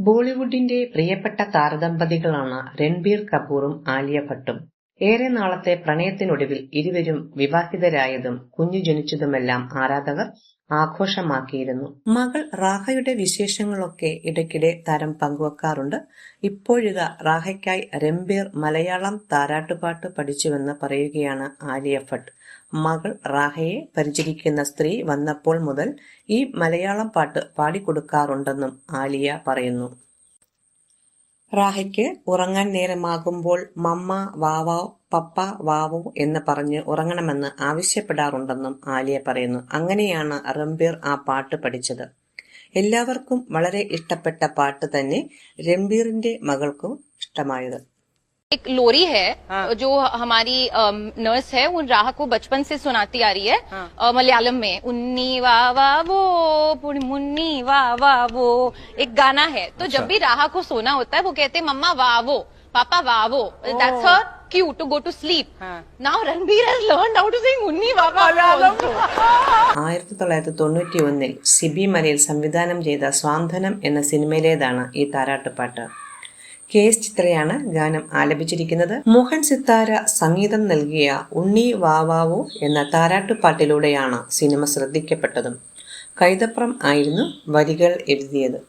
ബോളിവുഡിന്റെ പ്രിയപ്പെട്ട താരദമ്പതികളാണ് രൺബീർ കപൂറും ആലിയ ഭട്ടും. ഏറെ നാളത്തെ പ്രണയത്തിനൊടുവിൽ ഇരുവരും വിവാഹിതരായതും കുഞ്ഞു ജനിച്ചതുമെല്ലാം ആരാധകർ ആഘോഷമാക്കിയിരുന്നു. മകൾ റാഹയുടെ വിശേഷങ്ങളൊക്കെ ഇടയ്ക്കിടെ താരം പങ്കുവെക്കാറുണ്ട്. ഇപ്പോഴിതാ റാഹയ്ക്കായി രൺബീർ മലയാളം താരാട്ടുപാട്ട് പഠിച്ചുവെന്ന് പറയുകയാണ് ആലിയ ഭട്ട്. മകൾ റാഹയെ പരിചരിക്കുന്ന സ്ത്രീ വന്നപ്പോൾ മുതൽ ഈ മലയാളം പാട്ട് പാടിക്കൊടുക്കാറുണ്ടെന്നും ആലിയ പറയുന്നു. റാഹയ്ക്ക് ഉറങ്ങാൻ നേരമാകുമ്പോൾ മമ്മ വാവോ പപ്പ വാവോ എന്ന് പറഞ്ഞ് ഉറങ്ങണമെന്ന് ആവശ്യപ്പെടാറുണ്ടെന്നും ആലിയ പറയുന്നു. അങ്ങനെയാണ് രൺബീർ ആ പാട്ട് പഠിച്ചത്. എല്ലാവർക്കും വളരെ ഇഷ്ടപ്പെട്ട പാട്ട് തന്നെ രൺബീറിന്റെ മകൾക്കും ഇഷ്ടമായത്. एक लोरी है जो हमारी नर्स है वो राह को बचपन से सुनाती आ रही है मलयालम में। उन्नी वावा वो मुन्नी वावा वो एक गाना है। तो जब भी राह को सोना होता है वो कहते हैं मम्मा वावो पापा वावो, that's her cue to go to sleep. Now Ranbir has learned how to sing Unni Vava. 1991 Sibi Malayil സംവിധാനം ചെയ്ത സ്വാന്തനം എന്ന സിനിമയിലേതാണ് ഈ താരാട്ടുപാട്ട്. KS ചിത്രയാണ് ഗാനം ആലപിച്ചിരിക്കുന്നത്. മോഹൻ സിത്താര സംഗീതം നൽകിയ ഉണ്ണി വാവാവോ എന്ന താരാട്ടുപാട്ടിലൂടെയാണ് സിനിമ ശ്രദ്ധിക്കപ്പെട്ടതും. കൈതപ്രം ആയിരുന്നു വരികൾ എഴുതിയത്.